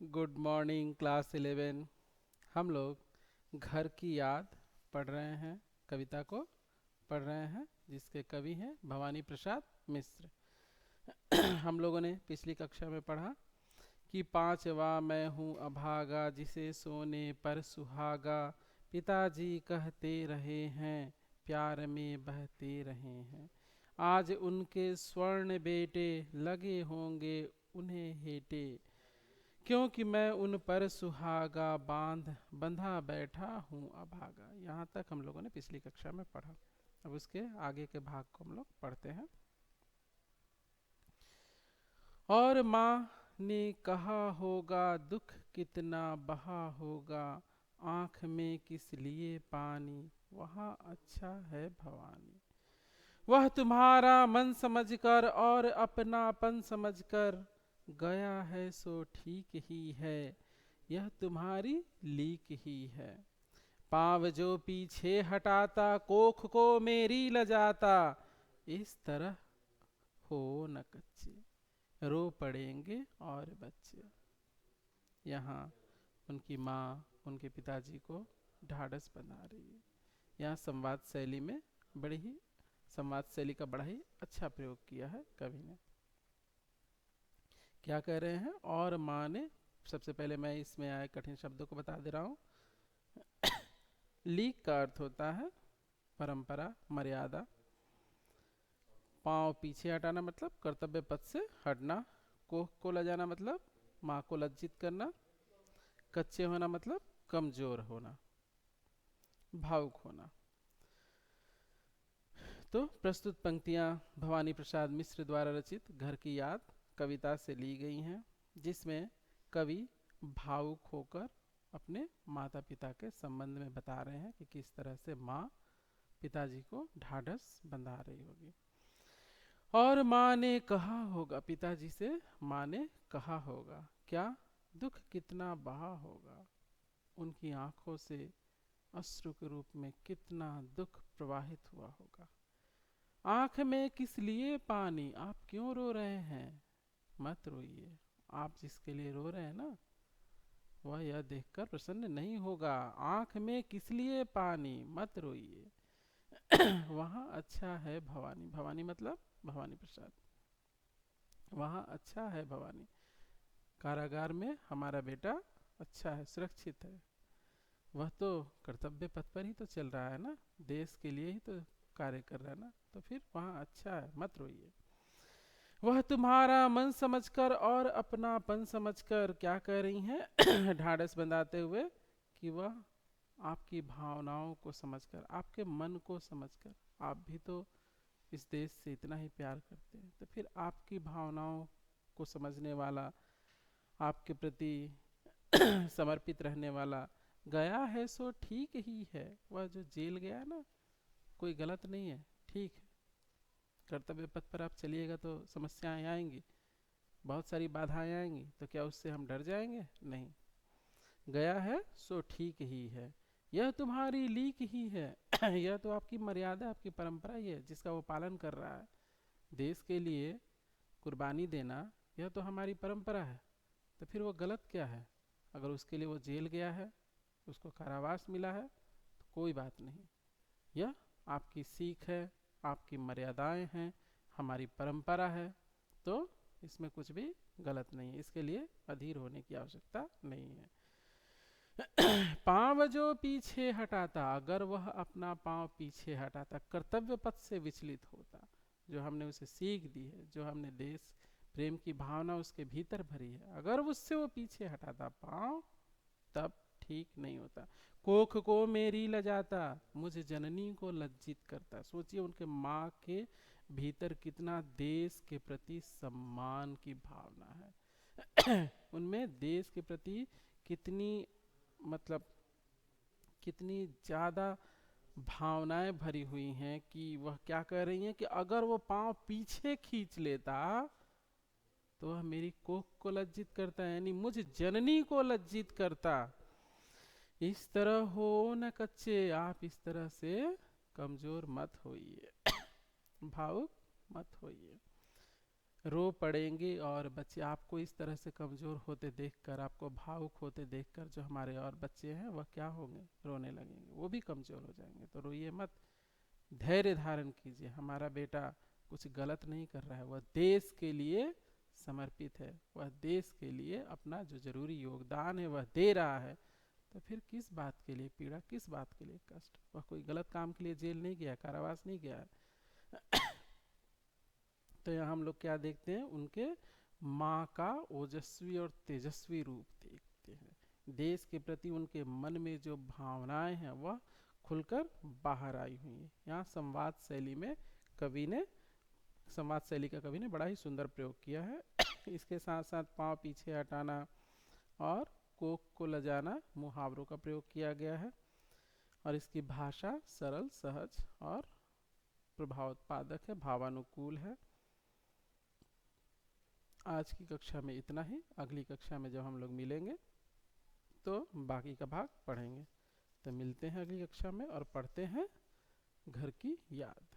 Good morning class 11। हम लोग घर की याद पढ़ रहे हैं, कविता को पढ़ रहे हैं जिसके कवि हैं भवानी प्रसाद मिश्र। हम लोगों ने पिछली कक्षा में पढ़ा कि पांचवा मैं हूँ अभागा जिसे सोने पर सुहागा, पिताजी कहते रहे हैं प्यार में बहते रहे हैं, आज उनके स्वर्ण बेटे लगे होंगे उन्हें हेटे, क्योंकि मैं उन पर सुहागा बांध बंधा बैठा हूँ अभागा। यहाँ तक हम लोगों ने पिछली कक्षा में पढ़ा। अब उसके आगे के भाग को हम लोग पढ़ते हैं। और माँ ने कहा होगा दुख कितना बहा होगा, आँख में किस लिए पानी वहाँ अच्छा है भवानी, वह तुम्हारा मन समझकर और अपनापन समझकर गया है सो ठीक ही है, यह तुम्हारी लीक ही है। पाँव जो पीछे हटाता कोख को मेरी लजाता, इस तरह हो न कच्चे रो पड़ेंगे और बच्चे। यहाँ उनकी माँ उनके पिताजी को ढाढ़स बना रही है। यहाँ संवाद शैली में बड़ी ही संवाद शैली का बड़ा ही अच्छा प्रयोग किया है कवि ने। क्या कह रहे हैं? और माँ ने, सबसे पहले मैं इसमें आए कठिन शब्दों को बता दे रहा हूँ। लीक का अर्थ होता है परंपरा, मर्यादा। पाँव पीछे हटाना मतलब कर्तव्य पथ से हटना। कोख को लजाना मतलब माँ को लज्जित करना। कच्चे होना मतलब कमजोर होना, भावुक होना। तो प्रस्तुत पंक्तियां भवानी प्रसाद मिश्र द्वारा रचित घर की याद कविता से ली गई हैं, जिसमें कवि भावुक होकर अपने माता पिता के संबंध में बता रहे हैं कि किस तरह से माँ पिताजी को ढाढ़स बंधा रही होगी। और माँ ने कहा होगा, पिताजी से माँ ने कहा होगा क्या? दुख कितना बहा होगा, उनकी आंखों से अश्रु के रूप में कितना दुख प्रवाहित हुआ होगा। आंख में किस लिए पानी, आप क्यों रो रहे हैं? मत रोइए, आप जिसके लिए रो रहे हैं ना वह यह देखकर प्रसन्न नहीं होगा। आंख में किस लिए पानी, मत रोइए, वहाँ अच्छा है भवानी। भवानी मतलब भवानी प्रसाद। वहाँ अच्छा है भवानी, कारागार में हमारा बेटा अच्छा है, सुरक्षित है। वह तो कर्तव्य पथ पर ही तो चल रहा है ना, देश के लिए ही तो कार्य कर रहा है ना, तो फिर वहाँ अच्छा है, मत रोइए। वह तुम्हारा मन समझकर और अपनापन समझकर, क्या कह रही हैं? ढाढ़स बंधाते हुए कि वह आपकी भावनाओं को समझकर, आपके मन को समझकर, आप भी तो इस देश से इतना ही प्यार करते हैं, तो फिर आपकी भावनाओं को समझने वाला, आपके प्रति समर्पित रहने वाला गया है सो ठीक ही है। वह जो जेल गया है ना, कोई गलत नहीं है, ठीक है। कर्तव्य पथ पर आप चलिएगा तो समस्याएं आएंगी, बहुत सारी बाधाएं आएंगी, तो क्या उससे हम डर जाएंगे? नहीं। गया है सो ठीक ही है, यह तुम्हारी लीक ही है। यह तो आपकी मर्यादा, आपकी परंपरा ही है जिसका वो पालन कर रहा है। देश के लिए कुर्बानी देना यह तो हमारी परंपरा है, तो फिर वो गलत क्या है? अगर उसके लिए वो जेल गया है, उसको कारावास मिला है, तो कोई बात नहीं। यह आपकी सीख है, आपकी मर्यादाएं हैं, हमारी परंपरा है, तो इसमें कुछ भी गलत नहीं है, इसके लिए अधीर होने की आवश्यकता नहीं है। पांव जो पीछे हटाता, अगर वह अपना पांव पीछे हटाता, कर्तव्य पथ से विचलित होता, जो हमने उसे सीख दी है, जो हमने देश प्रेम की भावना उसके भीतर भरी है, अगर उससे वो पीछे हटाता पांव, तब ठीक नहीं होता। कोख को मेरी लजाता, मुझे जननी को लज्जित करता। सोचिए उनके माँ के भीतर कितना देश के प्रति सम्मान की भावना है। उनमें देश के प्रति कितनी, मतलब कितनी ज्यादा भावनाएं भरी हुई हैं कि वह क्या कह रही हैं कि अगर वो पांव पीछे खींच लेता तो वह मेरी कोख को लज्जित करता, यानी मुझ जननी को लज्जित करता। इस तरह हो न कच्चे, आप इस तरह से कमजोर मत होइए, भावुक मत होइए। रो पड़ेंगे और बच्चे आपको इस तरह से कमज़ोर होते देखकर, आपको भावुक होते देखकर जो हमारे और बच्चे हैं वह क्या होंगे, रोने लगेंगे, वो भी कमज़ोर हो जाएंगे। तो रोइए मत, धैर्य धारण कीजिए। हमारा बेटा कुछ गलत नहीं कर रहा है, वह देश के लिए समर्पित है, वह देश के लिए अपना जो जरूरी योगदान है वह दे रहा है। तो फिर किस बात के लिए पीड़ा, किस बात के लिए कष्ट? वह कोई गलत काम के लिए जेल नहीं गया, कारावास नहीं गया है। तो यहाँ हम लोग क्या देखते हैं, उनके माँ का ओजस्वी और तेजस्वी रूप देखते हैं। देश के प्रति उनके मन में जो भावनाएं हैं वह खुलकर बाहर आई हुई हैं। यहाँ संवाद शैली में कवि ने, संवाद शैली का कवि ने बड़ा ही सुंदर प्रयोग किया है। इसके साथ साथ पाँव पीछे हटाना और कोख को लजाना मुहावरों का प्रयोग किया गया है। और इसकी भाषा सरल, सहज और प्रभावोत्पादक है, भावानुकूल है। आज की कक्षा में इतना ही। अगली कक्षा में जब हम लोग मिलेंगे तो बाकी का भाग पढ़ेंगे। तो मिलते हैं अगली कक्षा में और पढ़ते हैं घर की याद।